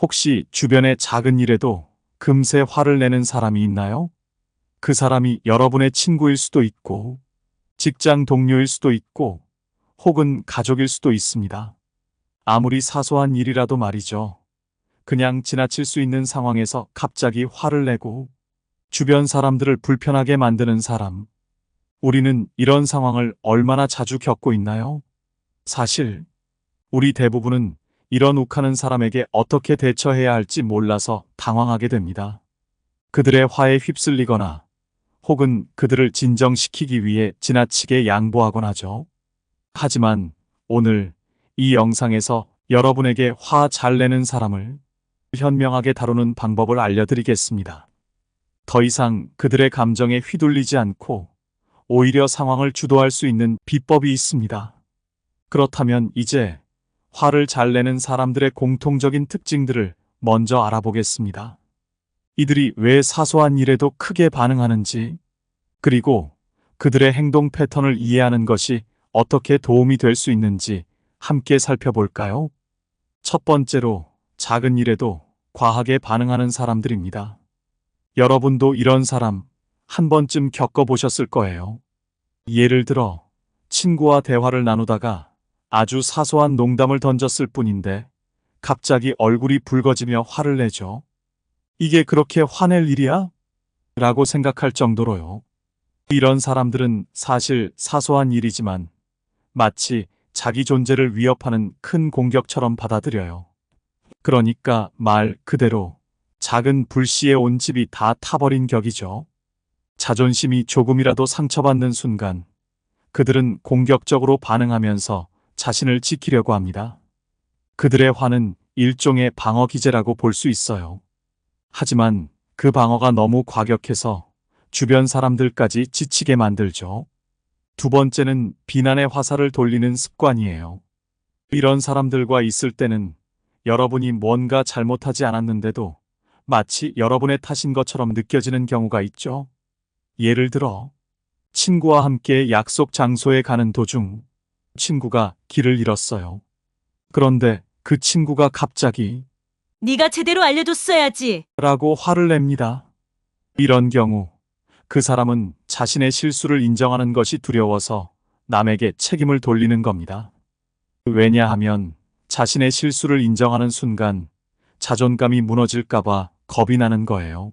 혹시 주변의 작은 일에도 금세 화를 내는 사람이 있나요? 그 사람이 여러분의 친구일 수도 있고, 직장 동료일 수도 있고, 혹은 가족일 수도 있습니다. 아무리 사소한 일이라도 말이죠. 그냥 지나칠 수 있는 상황에서 갑자기 화를 내고 주변 사람들을 불편하게 만드는 사람. 우리는 이런 상황을 얼마나 자주 겪고 있나요? 사실 우리 대부분은 이런 욱하는 사람에게 어떻게 대처해야 할지 몰라서 당황하게 됩니다. 그들의 화에 휩쓸리거나 혹은 그들을 진정시키기 위해 지나치게 양보하곤 하죠. 하지만 오늘 이 영상에서 여러분에게 화 잘 내는 사람을 현명하게 다루는 방법을 알려드리겠습니다. 더 이상 그들의 감정에 휘둘리지 않고 오히려 상황을 주도할 수 있는 비법이 있습니다. 그렇다면 이제 화를 잘 내는 사람들의 공통적인 특징들을 먼저 알아보겠습니다. 이들이 왜 사소한 일에도 크게 반응하는지, 그리고 그들의 행동 패턴을 이해하는 것이 어떻게 도움이 될 수 있는지 함께 살펴볼까요? 첫 번째로 작은 일에도 과하게 반응하는 사람들입니다. 여러분도 이런 사람 한 번쯤 겪어보셨을 거예요. 예를 들어 친구와 대화를 나누다가 아주 사소한 농담을 던졌을 뿐인데 갑자기 얼굴이 붉어지며 화를 내죠. 이게 그렇게 화낼 일이야? 라고 생각할 정도로요. 이런 사람들은 사실 사소한 일이지만 마치 자기 존재를 위협하는 큰 공격처럼 받아들여요. 그러니까 말 그대로 작은 불씨에 온 집이 다 타버린 격이죠. 자존심이 조금이라도 상처받는 순간 그들은 공격적으로 반응하면서 자신을 지키려고 합니다. 그들의 화는 일종의 방어 기제라고 볼 수 있어요. 하지만 그 방어가 너무 과격해서 주변 사람들까지 지치게 만들죠. 두 번째는 비난의 화살을 돌리는 습관이에요. 이런 사람들과 있을 때는 여러분이 뭔가 잘못하지 않았는데도 마치 여러분의 탓인 것처럼 느껴지는 경우가 있죠. 예를 들어 친구와 함께 약속 장소에 가는 도중 친구가 길을 잃었어요. 그런데 그 친구가 갑자기 네가 제대로 알려줬어야지. 라고 화를 냅니다. 이런 경우 그 사람은 자신의 실수를 인정하는 것이 두려워서 남에게 책임을 돌리는 겁니다. 왜냐하면 자신의 실수를 인정하는 순간 자존감이 무너질까봐 겁이 나는 거예요.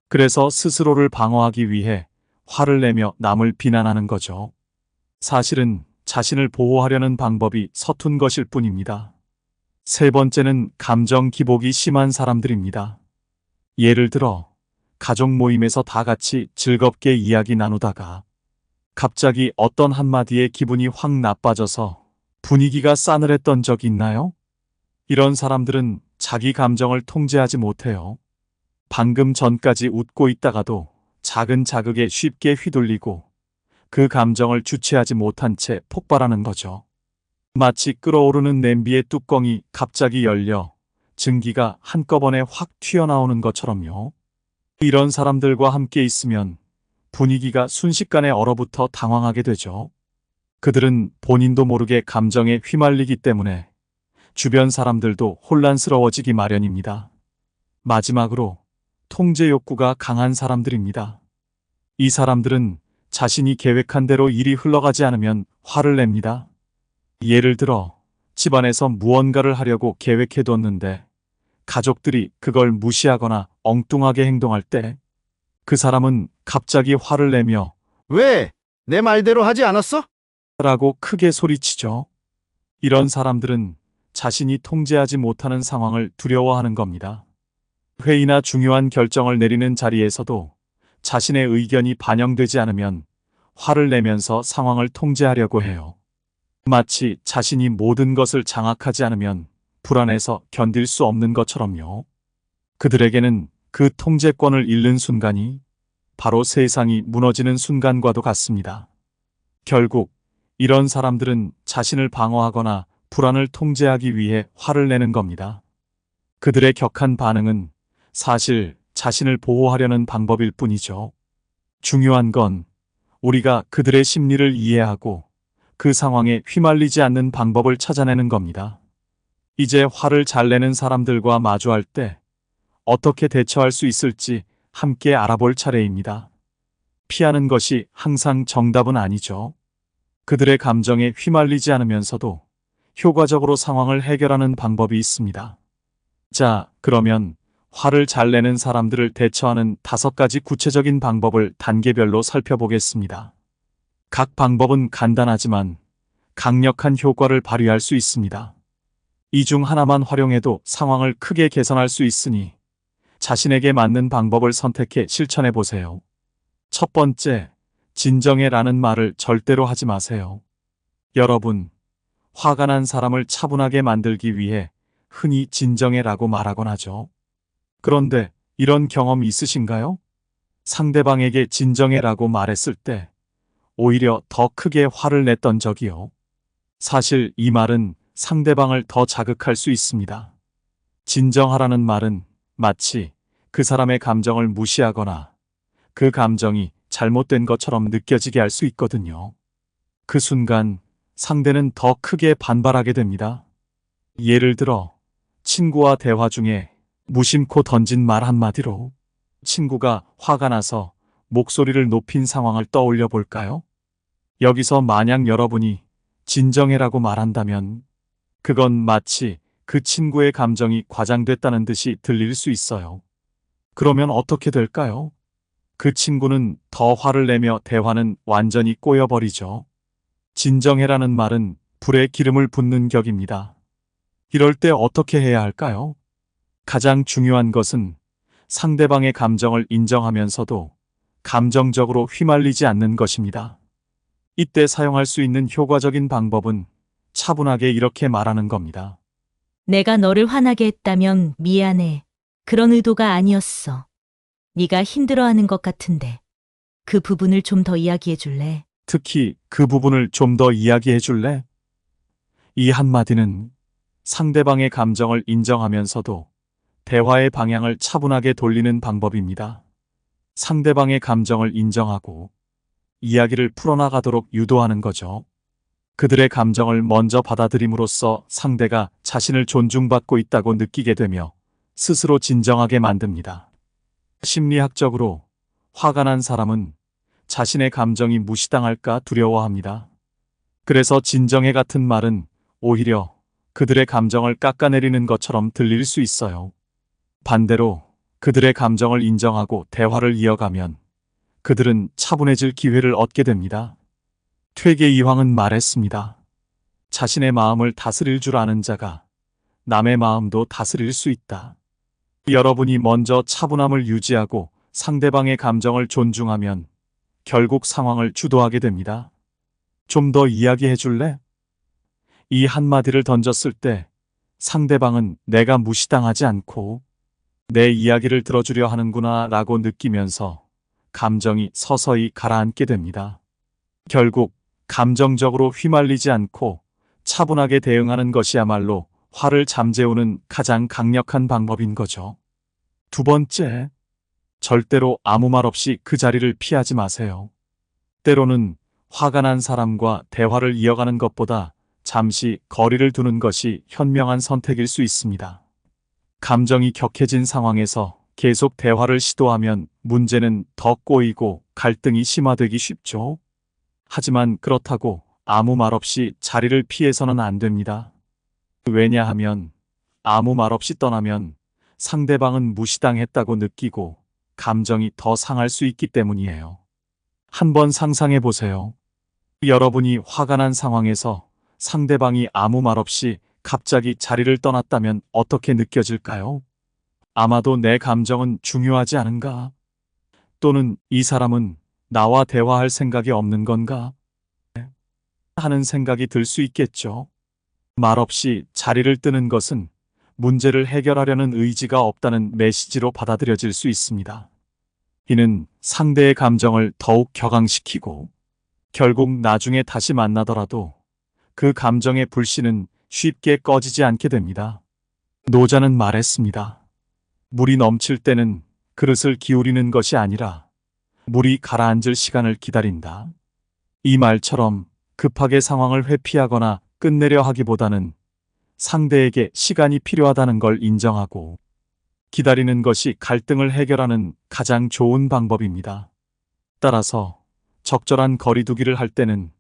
그래서 스스로를 방어하기 위해 화를 내며 남을 비난하는 거죠. 사실은 자신을 보호하려는 방법이 서툰 것일 뿐입니다. 세 번째는 감정 기복이 심한 사람들입니다. 예를 들어 가족 모임에서 다 같이 즐겁게 이야기 나누다가 갑자기 어떤 한마디에 기분이 확 나빠져서 분위기가 싸늘했던 적 있나요? 이런 사람들은 자기 감정을 통제하지 못해요. 방금 전까지 웃고 있다가도 작은 자극에 쉽게 휘둘리고 그 감정을 주체하지 못한 채 폭발하는 거죠. 마치 끓어오르는 냄비의 뚜껑이 갑자기 열려 증기가 한꺼번에 확 튀어나오는 것처럼요. 이런 사람들과 함께 있으면 분위기가 순식간에 얼어붙어 당황하게 되죠. 그들은 본인도 모르게 감정에 휘말리기 때문에 주변 사람들도 혼란스러워지기 마련입니다. 마지막으로 통제 욕구가 강한 사람들입니다. 이 사람들은 자신이 계획한 대로 일이 흘러가지 않으면 화를 냅니다. 예를 들어 집안에서 무언가를 하려고 계획해뒀는데 가족들이 그걸 무시하거나 엉뚱하게 행동할 때 그 사람은 갑자기 화를 내며 왜? 내 말대로 하지 않았어? 라고 크게 소리치죠. 이런 사람들은 자신이 통제하지 못하는 상황을 두려워하는 겁니다. 회의나 중요한 결정을 내리는 자리에서도 자신의 의견이 반영되지 않으면 화를 내면서 상황을 통제하려고 해요. 마치 자신이 모든 것을 장악하지 않으면 불안해서 견딜 수 없는 것처럼요. 그들에게는 그 통제권을 잃는 순간이 바로 세상이 무너지는 순간과도 같습니다. 결국 이런 사람들은 자신을 방어하거나 불안을 통제하기 위해 화를 내는 겁니다. 그들의 격한 반응은 사실 자신을 보호하려는 방법일 뿐이죠. 중요한 건 우리가 그들의 심리를 이해하고 그 상황에 휘말리지 않는 방법을 찾아내는 겁니다. 이제 화를 잘 내는 사람들과 마주할 때 어떻게 대처할 수 있을지 함께 알아볼 차례입니다. 피하는 것이 항상 정답은 아니죠. 그들의 감정에 휘말리지 않으면서도 효과적으로 상황을 해결하는 방법이 있습니다. 자, 그러면 화를 잘 내는 사람들을 대처하는 5가지 구체적인 방법을 단계별로 살펴보겠습니다. 각 방법은 간단하지만 강력한 효과를 발휘할 수 있습니다. 이 중 하나만 활용해도 상황을 크게 개선할 수 있으니 자신에게 맞는 방법을 선택해 실천해 보세요. 첫 번째, 진정해라는 말을 절대로 하지 마세요. 여러분, 화가 난 사람을 차분하게 만들기 위해 흔히 진정해라고 말하곤 하죠. 그런데 이런 경험 있으신가요? 상대방에게 진정해라고 말했을 때 오히려 더 크게 화를 냈던 적이요. 사실 이 말은 상대방을 더 자극할 수 있습니다. 진정하라는 말은 마치 그 사람의 감정을 무시하거나 그 감정이 잘못된 것처럼 느껴지게 할 수 있거든요. 그 순간 상대는 더 크게 반발하게 됩니다. 예를 들어 친구와 대화 중에 무심코 던진 말 한마디로 친구가 화가 나서 목소리를 높인 상황을 떠올려 볼까요? 여기서 만약 여러분이 진정해라고 말한다면 그건 마치 그 친구의 감정이 과장됐다는 듯이 들릴 수 있어요. 그러면 어떻게 될까요? 그 친구는 더 화를 내며 대화는 완전히 꼬여버리죠. 진정해라는 말은 불에 기름을 붓는 격입니다. 이럴 때 어떻게 해야 할까요? 가장 중요한 것은 상대방의 감정을 인정하면서도 감정적으로 휘말리지 않는 것입니다. 이때 사용할 수 있는 효과적인 방법은 차분하게 이렇게 말하는 겁니다. 내가 너를 화나게 했다면 미안해. 그런 의도가 아니었어. 네가 힘들어하는 것 같은데. 그 부분을 좀 더 이야기해 줄래? 특히 그 부분을 좀 더 이야기해 줄래? 이 한마디는 상대방의 감정을 인정하면서도 대화의 방향을 차분하게 돌리는 방법입니다. 상대방의 감정을 인정하고 이야기를 풀어나가도록 유도하는 거죠. 그들의 감정을 먼저 받아들임으로써 상대가 자신을 존중받고 있다고 느끼게 되며 스스로 진정하게 만듭니다. 심리학적으로 화가 난 사람은 자신의 감정이 무시당할까 두려워합니다. 그래서 진정해 같은 말은 오히려 그들의 감정을 깎아내리는 것처럼 들릴 수 있어요. 반대로 그들의 감정을 인정하고 대화를 이어가면 그들은 차분해질 기회를 얻게 됩니다. 퇴계 이황은 말했습니다. 자신의 마음을 다스릴 줄 아는 자가 남의 마음도 다스릴 수 있다. 여러분이 먼저 차분함을 유지하고 상대방의 감정을 존중하면 결국 상황을 주도하게 됩니다. 좀 더 이야기해 줄래? 이 한마디를 던졌을 때 상대방은 내가 무시당하지 않고 내 이야기를 들어주려 하는구나 라고 느끼면서 감정이 서서히 가라앉게 됩니다. 결국 감정적으로 휘말리지 않고 차분하게 대응하는 것이야말로 화를 잠재우는 가장 강력한 방법인 거죠. 두 번째, 절대로 아무 말 없이 그 자리를 피하지 마세요. 때로는 화가 난 사람과 대화를 이어가는 것보다 잠시 거리를 두는 것이 현명한 선택일 수 있습니다. 감정이 격해진 상황에서 계속 대화를 시도하면 문제는 더 꼬이고 갈등이 심화되기 쉽죠. 하지만 그렇다고 아무 말 없이 자리를 피해서는 안 됩니다. 왜냐하면 아무 말 없이 떠나면 상대방은 무시당했다고 느끼고 감정이 더 상할 수 있기 때문이에요. 한번 상상해 보세요. 여러분이 화가 난 상황에서 상대방이 아무 말 없이 갑자기 자리를 떠났다면 어떻게 느껴질까요? 아마도 내 감정은 중요하지 않은가? 또는 이 사람은 나와 대화할 생각이 없는 건가? 하는 생각이 들 수 있겠죠. 말없이 자리를 뜨는 것은 문제를 해결하려는 의지가 없다는 메시지로 받아들여질 수 있습니다. 이는 상대의 감정을 더욱 격앙시키고 결국 나중에 다시 만나더라도 그 감정의 불씨는 쉽게 꺼지지 않게 됩니다. 노자는 말했습니다. 물이 넘칠 때는 그릇을 기울이는 것이 아니라 물이 가라앉을 시간을 기다린다. 이 말처럼 급하게 상황을 회피하거나 끝내려 하기보다는 상대에게 시간이 필요하다는 걸 인정하고 기다리는 것이 갈등을 해결하는 가장 좋은 방법입니다. 따라서 적절한 거리두기를 할 때는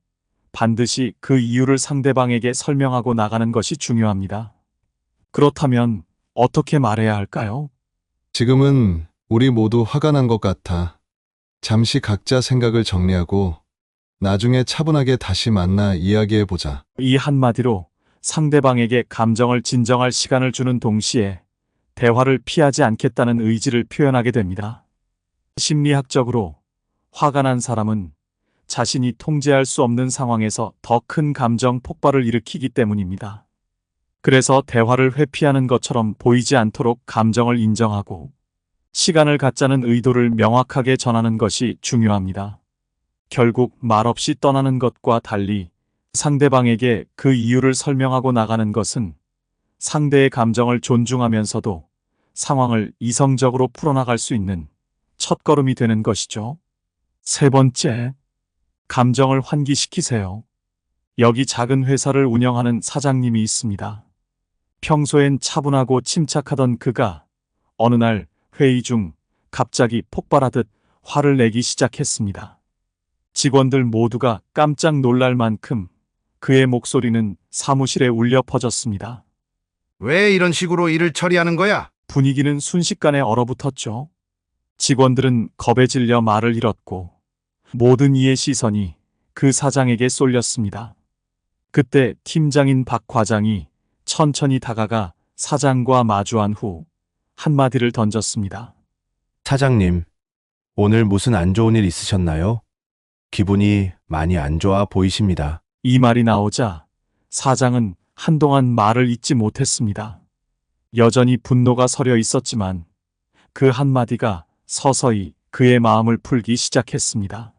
반드시 그 이유를 상대방에게 설명하고 나가는 것이 중요합니다. 그렇다면 어떻게 말해야 할까요? 지금은 우리 모두 화가 난 것 같아. 잠시 각자 생각을 정리하고 나중에 차분하게 다시 만나 이야기해보자. 이 한마디로 상대방에게 감정을 진정할 시간을 주는 동시에 대화를 피하지 않겠다는 의지를 표현하게 됩니다. 심리학적으로 화가 난 사람은 자신이 통제할 수 없는 상황에서 더 큰 감정 폭발을 일으키기 때문입니다. 그래서 대화를 회피하는 것처럼 보이지 않도록 감정을 인정하고 시간을 갖자는 의도를 명확하게 전하는 것이 중요합니다. 결국 말없이 떠나는 것과 달리 상대방에게 그 이유를 설명하고 나가는 것은 상대의 감정을 존중하면서도 상황을 이성적으로 풀어나갈 수 있는 첫걸음이 되는 것이죠. 세 번째, 감정을 환기시키세요. 여기 작은 회사를 운영하는 사장님이 있습니다. 평소엔 차분하고 침착하던 그가 어느 날 회의 중 갑자기 폭발하듯 화를 내기 시작했습니다. 직원들 모두가 깜짝 놀랄 만큼 그의 목소리는 사무실에 울려 퍼졌습니다. 왜 이런 식으로 일을 처리하는 거야? 분위기는 순식간에 얼어붙었죠. 직원들은 겁에 질려 말을 잃었고 모든 이의 시선이 그 사장에게 쏠렸습니다. 그때 팀장인 박 과장이 천천히 다가가 사장과 마주한 후 한마디를 던졌습니다. 사장님, 오늘 무슨 안 좋은 일 있으셨나요? 기분이 많이 안 좋아 보이십니다. 이 말이 나오자 사장은 한동안 말을 잇지 못했습니다. 여전히 분노가 서려 있었지만 그 한마디가 서서히 그의 마음을 풀기 시작했습니다.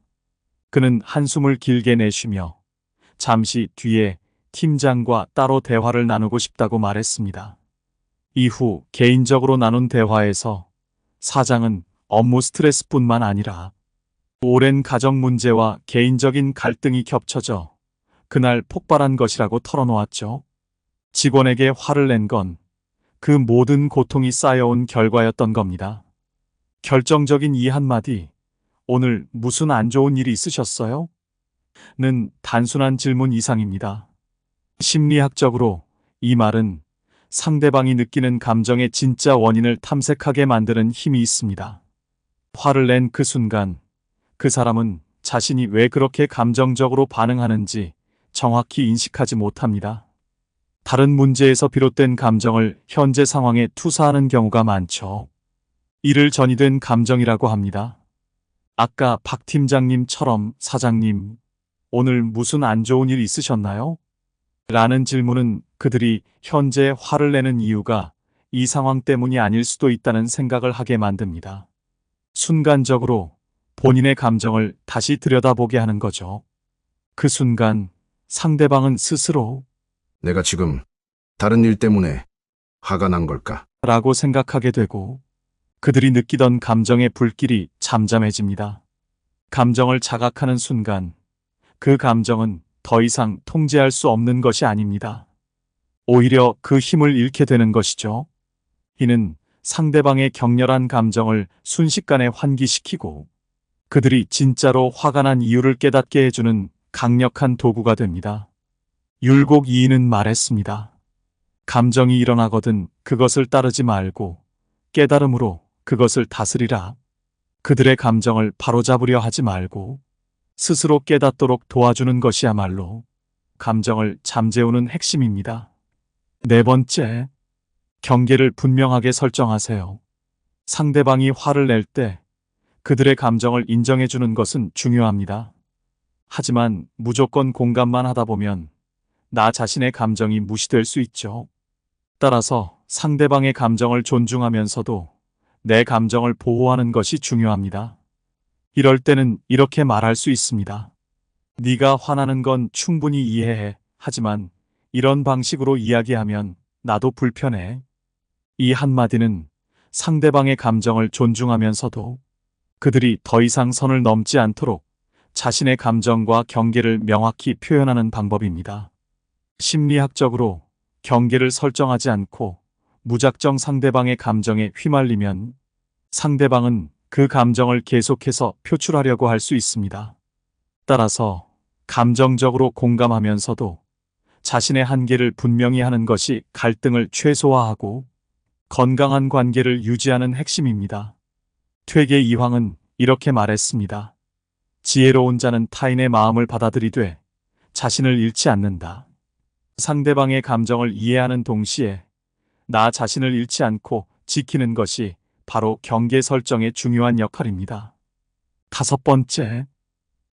그는 한숨을 길게 내쉬며 잠시 뒤에 팀장과 따로 대화를 나누고 싶다고 말했습니다. 이후 개인적으로 나눈 대화에서 사장은 업무 스트레스뿐만 아니라 오랜 가정 문제와 개인적인 갈등이 겹쳐져 그날 폭발한 것이라고 털어놓았죠. 직원에게 화를 낸 건 그 모든 고통이 쌓여온 결과였던 겁니다. 결정적인 이 한마디, 오늘 무슨 안 좋은 일이 있으셨어요? 는 단순한 질문 이상입니다. 심리학적으로 이 말은 상대방이 느끼는 감정의 진짜 원인을 탐색하게 만드는 힘이 있습니다. 화를 낸 그 순간, 그 사람은 자신이 왜 그렇게 감정적으로 반응하는지 정확히 인식하지 못합니다. 다른 문제에서 비롯된 감정을 현재 상황에 투사하는 경우가 많죠. 이를 전이된 감정이라고 합니다. 아까 박 팀장님처럼 사장님, 오늘 무슨 안 좋은 일 있으셨나요? 라는 질문은 그들이 현재 화를 내는 이유가 이 상황 때문이 아닐 수도 있다는 생각을 하게 만듭니다. 순간적으로 본인의 감정을 다시 들여다보게 하는 거죠. 그 순간 상대방은 스스로 내가 지금 다른 일 때문에 화가 난 걸까? 라고 생각하게 되고 그들이 느끼던 감정의 불길이 잠잠해집니다. 감정을 자각하는 순간 그 감정은 더 이상 통제할 수 없는 것이 아닙니다. 오히려 그 힘을 잃게 되는 것이죠. 이는 상대방의 격렬한 감정을 순식간에 환기시키고 그들이 진짜로 화가 난 이유를 깨닫게 해주는 강력한 도구가 됩니다. 율곡 이인은 말했습니다. 감정이 일어나거든 그것을 따르지 말고 깨달음으로 그것을 다스리라. 그들의 감정을 바로잡으려 하지 말고 스스로 깨닫도록 도와주는 것이야말로 감정을 잠재우는 핵심입니다. 네 번째, 경계를 분명하게 설정하세요. 상대방이 화를 낼 때 그들의 감정을 인정해주는 것은 중요합니다. 하지만 무조건 공감만 하다 보면 나 자신의 감정이 무시될 수 있죠. 따라서 상대방의 감정을 존중하면서도 내 감정을 보호하는 것이 중요합니다. 이럴 때는 이렇게 말할 수 있습니다. 네가 화나는 건 충분히 이해해. 하지만 이런 방식으로 이야기하면 나도 불편해. 이 한마디는 상대방의 감정을 존중하면서도 그들이 더 이상 선을 넘지 않도록 자신의 감정과 경계를 명확히 표현하는 방법입니다. 심리학적으로 경계를 설정하지 않고 무작정 상대방의 감정에 휘말리면 상대방은 그 감정을 계속해서 표출하려고 할 수 있습니다. 따라서 감정적으로 공감하면서도 자신의 한계를 분명히 하는 것이 갈등을 최소화하고 건강한 관계를 유지하는 핵심입니다. 퇴계 이황은 이렇게 말했습니다. 지혜로운 자는 타인의 마음을 받아들이되 자신을 잃지 않는다. 상대방의 감정을 이해하는 동시에 나 자신을 잃지 않고 지키는 것이 바로 경계 설정의 중요한 역할입니다. 5번째,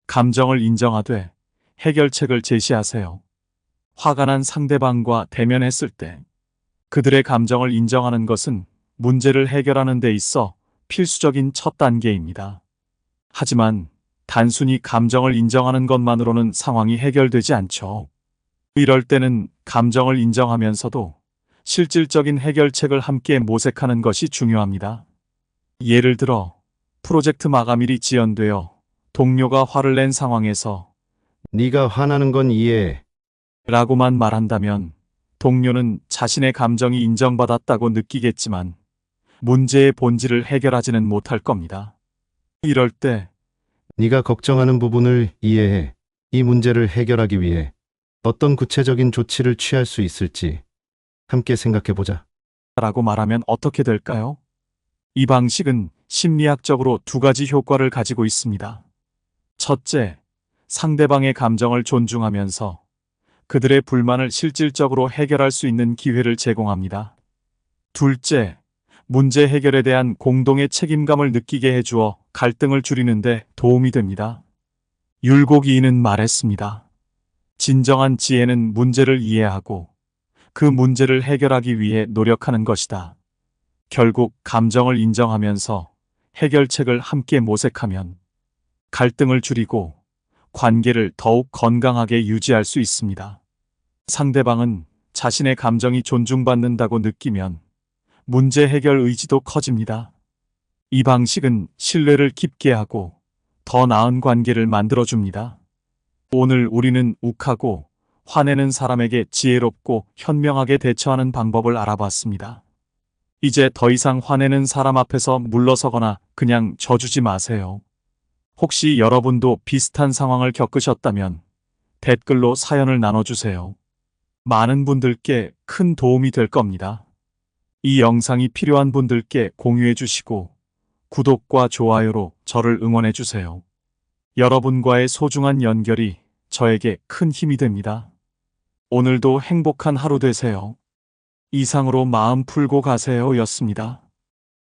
감정을 인정하되 해결책을 제시하세요. 화가 난 상대방과 대면했을 때 그들의 감정을 인정하는 것은 문제를 해결하는 데 있어 필수적인 첫 단계입니다. 하지만 단순히 감정을 인정하는 것만으로는 상황이 해결되지 않죠. 이럴 때는 감정을 인정하면서도 실질적인 해결책을 함께 모색하는 것이 중요합니다. 예를 들어 프로젝트 마감일이 지연되어 동료가 화를 낸 상황에서 네가 화나는 건 이해해. 라고만 말한다면 동료는 자신의 감정이 인정받았다고 느끼겠지만 문제의 본질을 해결하지는 못할 겁니다. 이럴 때 네가 걱정하는 부분을 이해해. 이 문제를 해결하기 위해 어떤 구체적인 조치를 취할 수 있을지 함께 생각해보자. 라고 말하면 어떻게 될까요? 이 방식은 심리학적으로 2가지 효과를 가지고 있습니다. 첫째, 상대방의 감정을 존중하면서 그들의 불만을 실질적으로 해결할 수 있는 기회를 제공합니다. 둘째, 문제 해결에 대한 공동의 책임감을 느끼게 해주어 갈등을 줄이는 데 도움이 됩니다. 율곡이인은 말했습니다. 진정한 지혜는 문제를 이해하고 그 문제를 해결하기 위해 노력하는 것이다. 결국 감정을 인정하면서 해결책을 함께 모색하면 갈등을 줄이고 관계를 더욱 건강하게 유지할 수 있습니다. 상대방은 자신의 감정이 존중받는다고 느끼면 문제 해결 의지도 커집니다. 이 방식은 신뢰를 깊게 하고 더 나은 관계를 만들어줍니다. 오늘 우리는 욱하고 화내는 사람에게 지혜롭고 현명하게 대처하는 방법을 알아봤습니다. 이제 더 이상 화내는 사람 앞에서 물러서거나 그냥 져주지 마세요. 혹시 여러분도 비슷한 상황을 겪으셨다면 댓글로 사연을 나눠주세요. 많은 분들께 큰 도움이 될 겁니다. 이 영상이 필요한 분들께 공유해 주시고 구독과 좋아요로 저를 응원해 주세요. 여러분과의 소중한 연결이 저에게 큰 힘이 됩니다. 오늘도 행복한 하루 되세요. 이상으로 마음 풀고 가세요 였습니다.